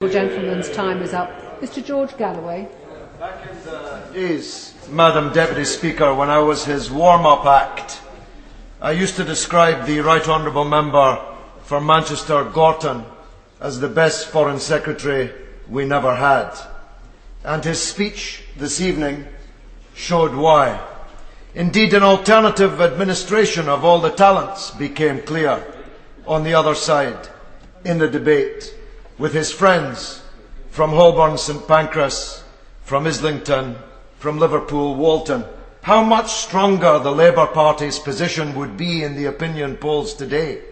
The gentleman's time is up. Mr. George Galloway. Back in the days, Madam Deputy Speaker, when I was his warm-up act, I used to describe the Right Honourable Member for Manchester Gorton as the best Foreign Secretary we never had. And his speech this evening showed why. Indeed, an alternative administration of all the talents became clear on the other side in the debate, with his friends from Holborn, St Pancras, from Islington, from Liverpool, Walton. How much stronger the Labour Party's position would be in the opinion polls today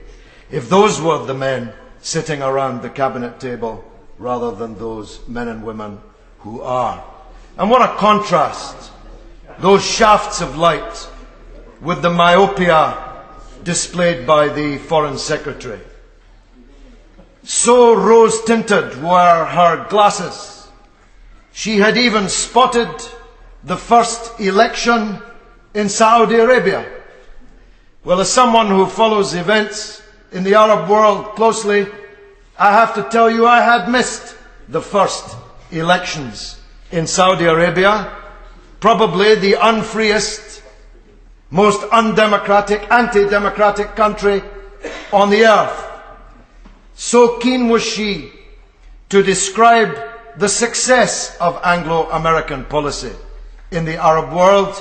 if those were the men sitting around the cabinet table rather than those men and women who are. And what a contrast, those shafts of light with the myopia displayed by the Foreign Secretary. So rose-tinted were her glasses. She had even spotted the first election in Saudi Arabia. Well, as someone who follows events in the Arab world closely, I have to tell you I had missed the first elections in Saudi Arabia, probably the unfreest, most undemocratic, anti-democratic country on the earth. So keen was she to describe the success of Anglo-American policy in the Arab world,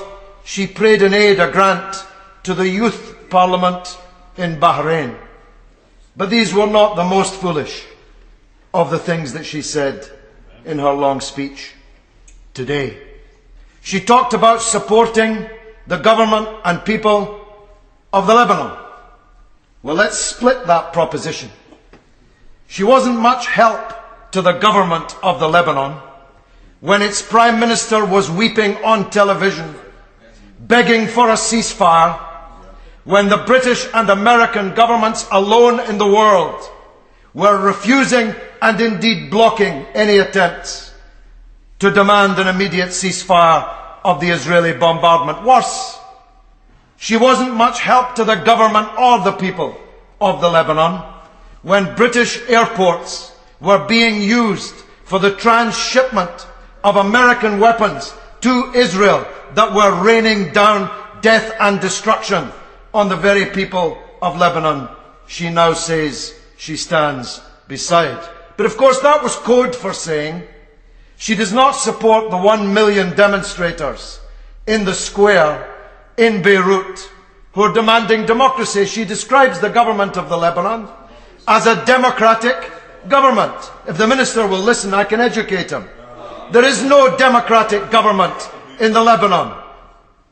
she prayed an aid, a grant, to the youth parliament in Bahrain. But these were not the most foolish of the things that she said in her long speech today. She talked about supporting the government and people of the Lebanon. Well, let's split that proposition. She wasn't much help to the government of the Lebanon when its Prime Minister was weeping on television, begging for a ceasefire, when the British and American governments alone in the world were refusing and indeed blocking any attempts to demand an immediate ceasefire of the Israeli bombardment. Worse, she wasn't much help to the government or the people of the Lebanon when British airports were being used for the transshipment of American weapons to Israel that were raining down death and destruction on the very people of Lebanon she now says she stands beside. But of course that was code for saying she does not support the 1 million demonstrators in the square in Beirut who are demanding democracy. She describes the government of the Lebanon as a democratic government. If the minister will listen, I can educate him. There is no democratic government in the Lebanon.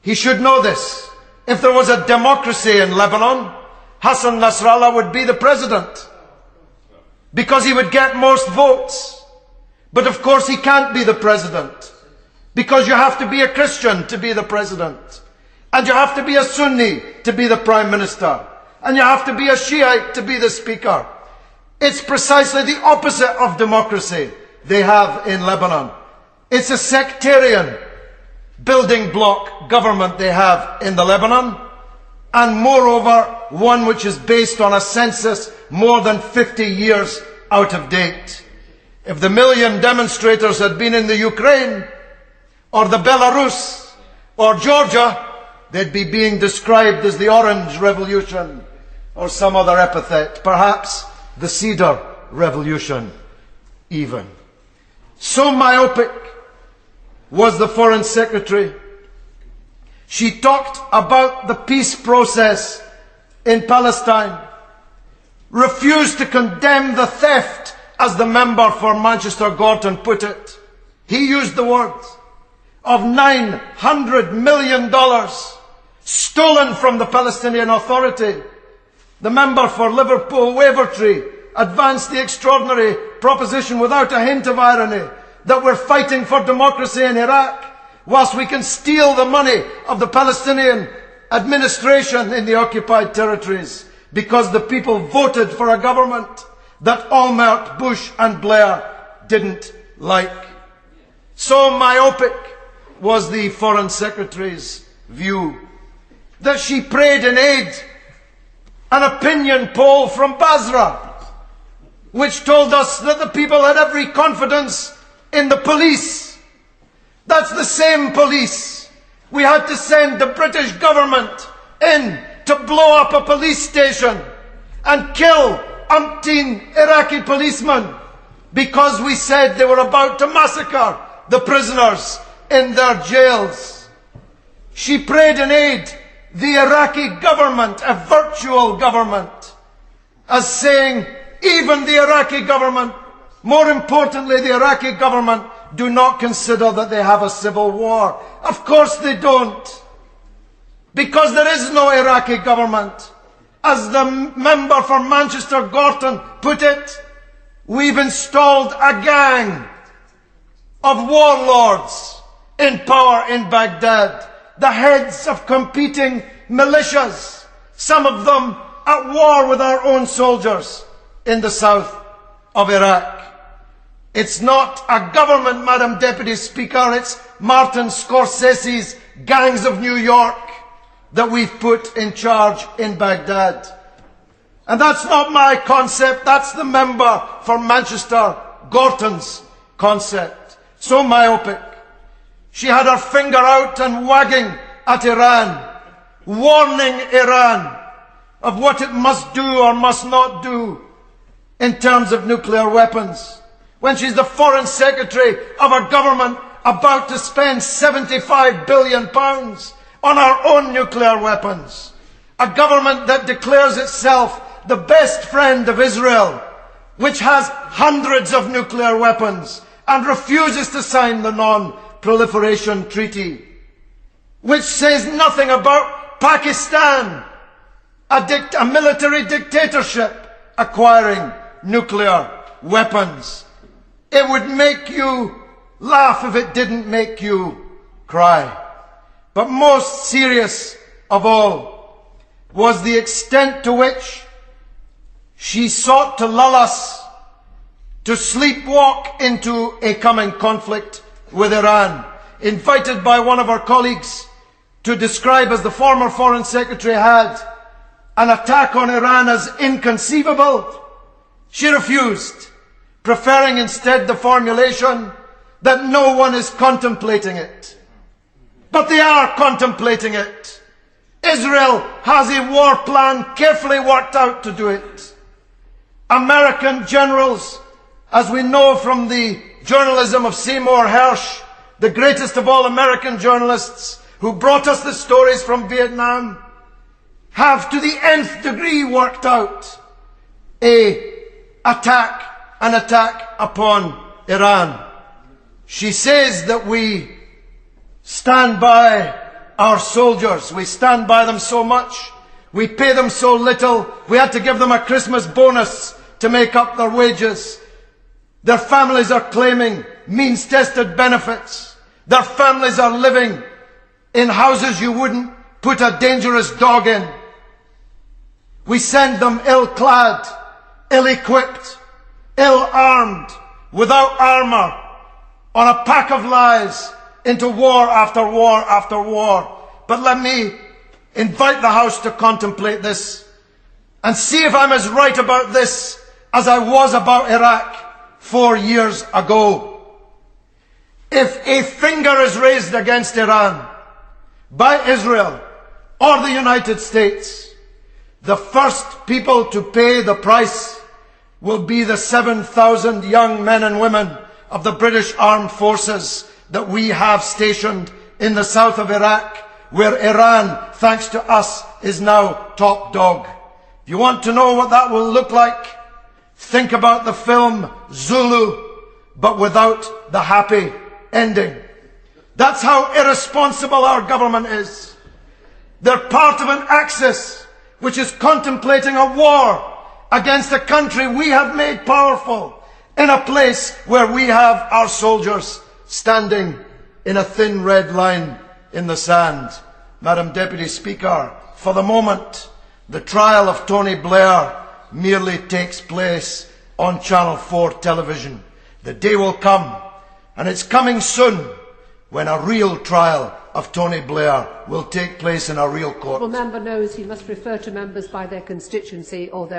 He should know this. If there was a democracy in Lebanon, Hassan Nasrallah would be the president because he would get most votes. But of course he can't be the president because you have to be a Christian to be the president, and you have to be a Sunni to be the prime minister, and you have to be a Shiite to be the speaker. It's precisely the opposite of democracy they have in Lebanon. It's a sectarian building block government they have in the Lebanon, and moreover one which is based on a census more than 50 years out of date. If the 1 million demonstrators had been in the Ukraine or the Belarus or Georgia, they'd be being described as the Orange Revolution or some other epithet, perhaps the Cedar Revolution even. So myopic was the Foreign Secretary. She talked about the peace process in Palestine, refused to condemn the theft, as the member for Manchester Gorton put it. He used the words of $900 million stolen from the Palestinian Authority. The member for Liverpool Wavertree advanced the extraordinary proposition without a hint of irony that we're fighting for democracy in Iraq whilst we can steal the money of the Palestinian administration in the occupied territories because the people voted for a government that Olmert, Bush and Blair didn't like. So myopic was the Foreign Secretary's view that she prayed in aid an opinion poll from Basra which told us that the people had every confidence in the police. That's the same police we had to send the British government in to blow up a police station and kill umpteen Iraqi policemen because we said they were about to massacre the prisoners in their jails. She prayed in aid the Iraqi government, a virtual government, as saying, even the Iraqi government, more importantly the Iraqi government, do not consider that they have a civil war. Of course they don't. Because there is no Iraqi government. As the member for Manchester Gorton put it, we've installed a gang of warlords in power in Baghdad, the heads of competing militias, some of them at war with our own soldiers in the south of Iraq. It's not a government, Madam Deputy Speaker, it's Martin Scorsese's gangs of New York that we've put in charge in Baghdad. And that's not my concept, that's the member for Manchester Gorton's concept. So myopic. She had her finger out and wagging at Iran, warning Iran of what it must do or must not do in terms of nuclear weapons, when she's the Foreign Secretary of a government about to spend £75 billion on our own nuclear weapons, a government that declares itself the best friend of Israel, which has hundreds of nuclear weapons and refuses to sign the Non-Proliferation Treaty, which says nothing about Pakistan, a military dictatorship, acquiring nuclear weapons. It would make you laugh if it didn't make you cry. But most serious of all was the extent to which she sought to lull us to sleepwalk into a coming conflict with Iran, invited by one of our colleagues to describe, as the former Foreign Secretary had, an attack on Iran as inconceivable. She refused, preferring instead the formulation that no one is contemplating it. But they are contemplating it. Israel has a war plan carefully worked out to do it. American generals, as we know from the journalism of Seymour Hersh, the greatest of all American journalists who brought us the stories from Vietnam, have to the nth degree worked out an attack upon Iran. She says that we stand by our soldiers. We stand by them so much. We pay them so little. We had to give them a Christmas bonus to make up their wages. Their families are claiming means-tested benefits. Their families are living in houses you wouldn't put a dangerous dog in. We send them ill-clad, ill-equipped, ill-armed, without armour, on a pack of lies into war after war after war. But let me invite the House to contemplate this and see if I'm as right about this as I was about Iraq 4 years ago. If a finger is raised against Iran by Israel or the United States, the first people to pay the price will be the 7,000 young men and women of the British Armed Forces that we have stationed in the south of Iraq, where Iran, thanks to us, is now top dog. If you want to know what that will look like, think about the film Zulu, but without the happy ending. That's how irresponsible our government is. They're part of an axis which is contemplating a war against a country we have made powerful, in a place where we have our soldiers standing in a thin red line in the sand. Madam Deputy Speaker, for the moment, the trial of Tony Blair merely takes place on Channel 4 television. The day will come, and it's coming soon, when a real trial of Tony Blair will take place in a real court. The member knows he must refer to members by their constituency or their